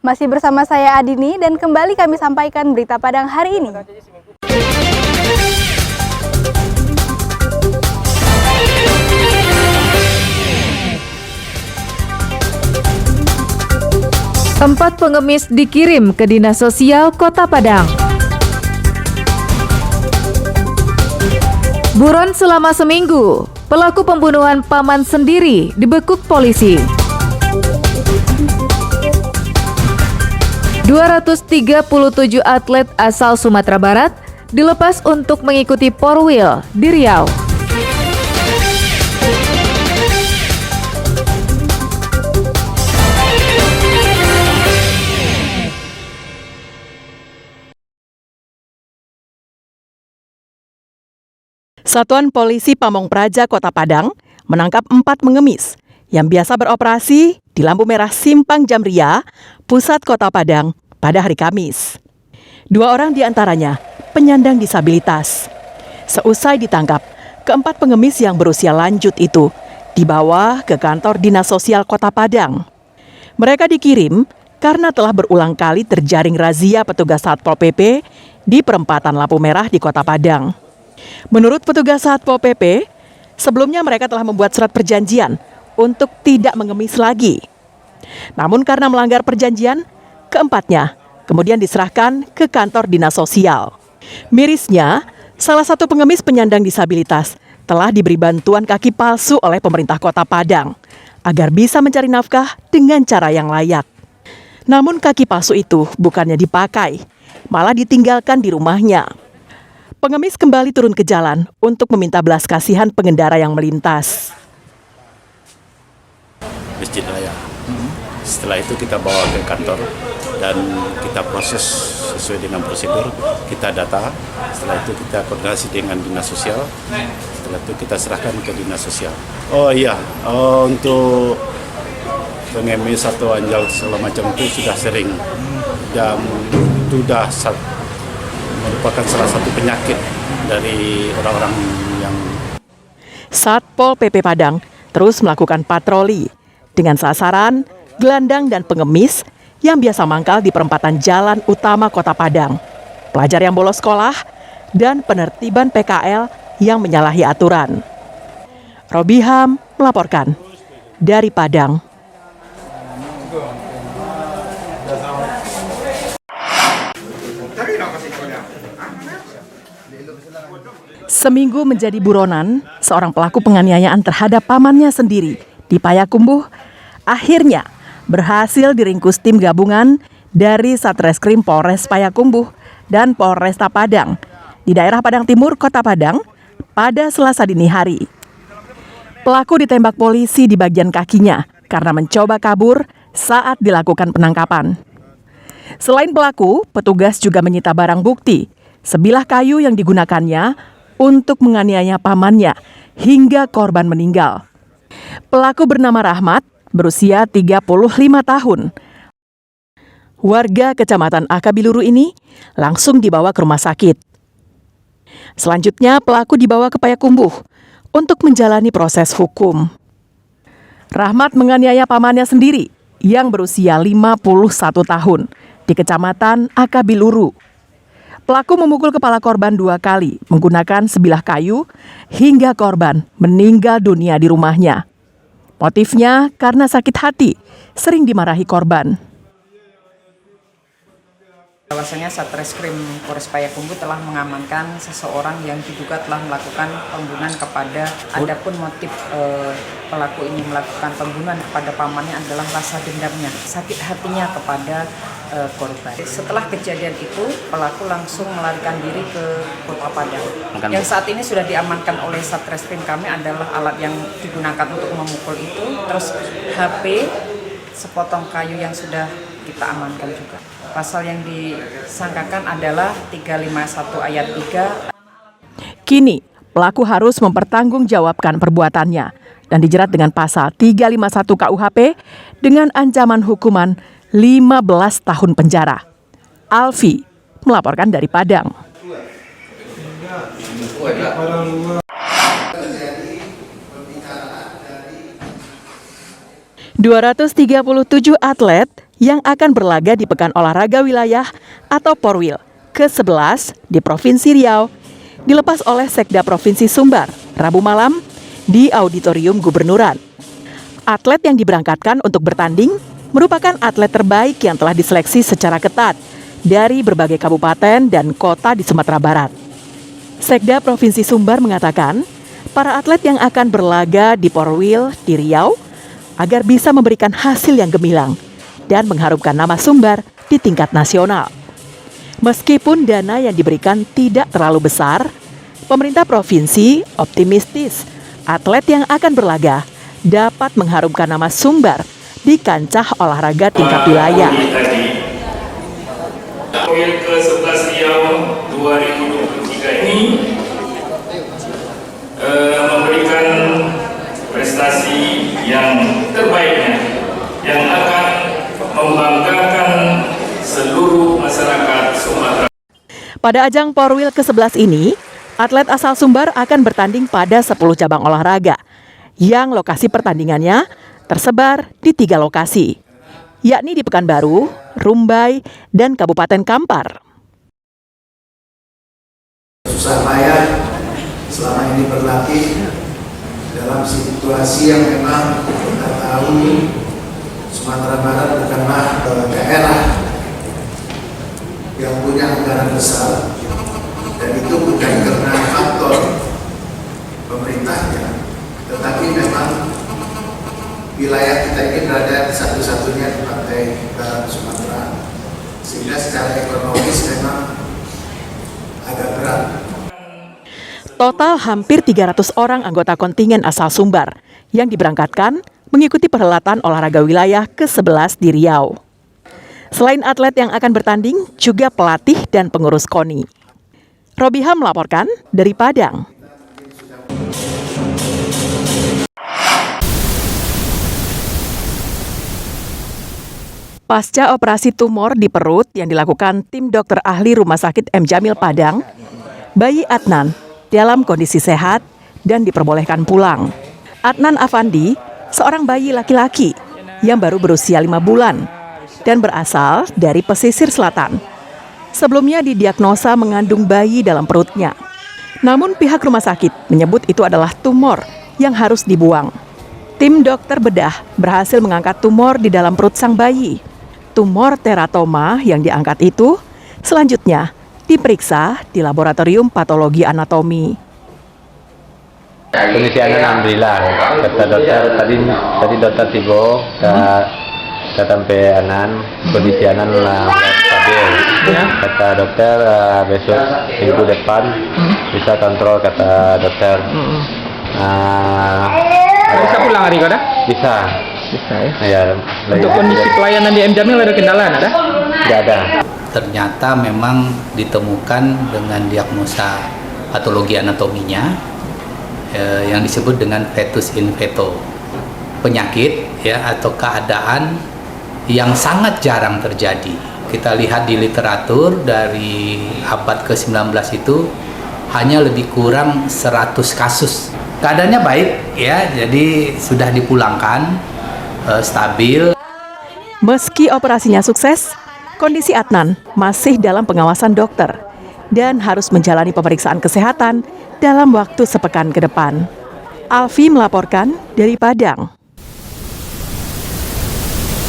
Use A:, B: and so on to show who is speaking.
A: Masih bersama saya Adini dan kembali kami sampaikan berita Padang hari ini.
B: Empat pengemis dikirim ke Dinas Sosial Kota Padang. Buron selama seminggu, pelaku pembunuhan paman sendiri dibekuk polisi. 237 atlet asal Sumatera Barat dilepas untuk mengikuti Porwil di Riau.
C: Satuan Polisi Pamong Praja Kota Padang menangkap 4 pengemis yang biasa beroperasi di lampu merah Simpang Jamria, pusat Kota Padang pada hari Kamis. 2 orang diantaranya penyandang disabilitas. Seusai ditangkap, keempat pengemis yang berusia lanjut itu dibawa ke kantor Dinas Sosial Kota Padang. Mereka dikirim karena telah berulang kali terjaring razia petugas Satpol PP di perempatan lampu merah di Kota Padang. Menurut petugas Satpol PP, sebelumnya mereka telah membuat surat perjanjian untuk tidak mengemis lagi. Namun karena melanggar perjanjian, keempatnya kemudian diserahkan ke kantor Dinas Sosial. Mirisnya, salah satu pengemis penyandang disabilitas telah diberi bantuan kaki palsu oleh pemerintah Kota Padang agar bisa mencari nafkah dengan cara yang layak. Namun kaki palsu itu bukannya dipakai, malah ditinggalkan di rumahnya. Pengemis kembali turun ke jalan untuk meminta belas kasihan pengendara yang melintas.
D: Masjid Raya. Setelah itu kita bawa ke kantor dan kita proses sesuai dengan prosedur, kita data. Setelah itu kita koordinasi dengan Dinas Sosial. Setelah itu kita serahkan ke Dinas Sosial. Oh iya, untuk pengemis atau anjal segala macam itu sudah sering dan sudah merupakan salah satu penyakit dari orang-orang yang...
C: Satpol PP Padang terus melakukan patroli dengan sasaran gelandang dan pengemis yang biasa mangkal di perempatan jalan utama Kota Padang, pelajar yang bolos sekolah, dan penertiban PKL yang menyalahi aturan. Robiham melaporkan dari Padang. Seminggu menjadi buronan, seorang pelaku penganiayaan terhadap pamannya sendiri di Payakumbuh akhirnya berhasil diringkus tim gabungan dari Satreskrim Polres Payakumbuh dan Polresta Padang di daerah Padang Timur, Kota Padang pada Selasa dini hari. Pelaku ditembak polisi di bagian kakinya karena mencoba kabur saat dilakukan penangkapan. Selain pelaku, petugas juga menyita barang bukti, sebilah kayu yang digunakannya untuk menganiaya pamannya hingga korban meninggal. Pelaku bernama Rahmat, berusia 35 tahun. Warga Kecamatan Akabiluru ini langsung dibawa ke rumah sakit. Selanjutnya pelaku dibawa ke Payakumbuh untuk menjalani proses hukum. Rahmat menganiaya pamannya sendiri yang berusia 51 tahun di Kecamatan Akabiluru. Pelaku memukul kepala korban 2 kali menggunakan sebilah kayu hingga korban meninggal dunia di rumahnya. Motifnya karena sakit hati, sering dimarahi korban.
E: Bahwasanya Satreskrim Polres Payakumbuh telah mengamankan seseorang yang diduga telah melakukan pembunuhan kepada, adapun motif pelaku ini melakukan pembunuhan kepada pamannya adalah rasa dendamnya, sakit hatinya kepada korban. Setelah kejadian itu, pelaku langsung melarikan diri ke Kota Padang. Yang saat ini sudah diamankan oleh Satreskrim kami adalah alat yang digunakan untuk memukul itu, terus HP, sepotong kayu yang sudah kita amankan juga. Pasal yang disangkakan adalah 351 ayat 3.
C: Kini, pelaku harus mempertanggungjawabkan perbuatannya dan dijerat dengan pasal 351 KUHP dengan ancaman hukuman 15 tahun penjara. Alfi melaporkan dari Padang. 237 atlet yang akan berlaga di Pekan Olahraga Wilayah atau Porwil ke-11 di Provinsi Riau dilepas oleh Sekda Provinsi Sumbar Rabu malam di Auditorium Gubernuran. Atlet yang diberangkatkan untuk bertanding merupakan atlet terbaik yang telah diseleksi secara ketat dari berbagai kabupaten dan kota di Sumatera Barat. Sekda Provinsi Sumbar mengatakan, para atlet yang akan berlaga di Porwil di Riau agar bisa memberikan hasil yang gemilang dan mengharumkan nama Sumbar di tingkat nasional. Meskipun dana yang diberikan tidak terlalu besar, pemerintah provinsi optimistis atlet yang akan berlaga dapat mengharumkan nama Sumbar di kancah olahraga tingkat wilayah.
F: Porwil ke-11 Riau 2023 ini memberikan prestasi yang terbaiknya yang akan membanggakan seluruh masyarakat Sumatera.
C: Pada ajang Porwil ke-11 ini, atlet asal Sumbar akan bertanding pada 10 cabang olahraga, yang lokasi pertandingannya tersebar di 3 lokasi, yakni di Pekanbaru, Rumbai, dan Kabupaten Kampar.
G: Susah payah selama ini berlatih dalam situasi yang memang kita tahu Sumatera Barat bukanlah daerah yang punya anggaran besar, dan itu bukan karena faktor pemerintahnya, tetapi memang wilayah kita ini berada satu-satunya di pantai barat Sumatera, sehingga secara ekonomis memang agak berat.
C: Total hampir 300 orang anggota kontingen asal Sumbar yang diberangkatkan mengikuti perhelatan olahraga wilayah ke-11 di Riau. Selain atlet yang akan bertanding, juga pelatih dan pengurus KONI. Robiha melaporkan dari Padang. Pasca operasi tumor di perut yang dilakukan tim dokter ahli Rumah Sakit M. Jamil Padang, bayi Adnan dalam kondisi sehat dan diperbolehkan pulang. Adnan Afandi, seorang bayi laki-laki yang baru berusia 5 bulan dan berasal dari pesisir selatan. Sebelumnya didiagnosa mengandung bayi dalam perutnya. Namun pihak rumah sakit menyebut itu adalah tumor yang harus dibuang. Tim dokter bedah berhasil mengangkat tumor di dalam perut sang bayi. Tumor teratoma yang diangkat itu selanjutnya diperiksa di laboratorium patologi anatomi.
H: Kondisi anak alhamdulillah, kata dokter tadi dokter Tigo kita sampai anan kondisi anan stabil. Kata dokter besok minggu depan bisa kontrol, kata dokter.
I: Bisa pulang hari kau dah?
H: Bisa ya.
I: Untuk kondisi pelayanan di M. Jamil ada kendala ada?
H: Tidak ada.
J: Ternyata memang ditemukan dengan diagnosa patologi anatominya yang disebut dengan fetus in feto, penyakit ya atau keadaan yang sangat jarang terjadi. Kita lihat di literatur dari abad ke-19 itu hanya lebih kurang 100 kasus. Keadaannya baik ya, jadi sudah dipulangkan, stabil.
C: Meski operasinya sukses, kondisi Adnan masih dalam pengawasan dokter dan harus menjalani pemeriksaan kesehatan dalam waktu sepekan ke depan. Alfi melaporkan dari Padang.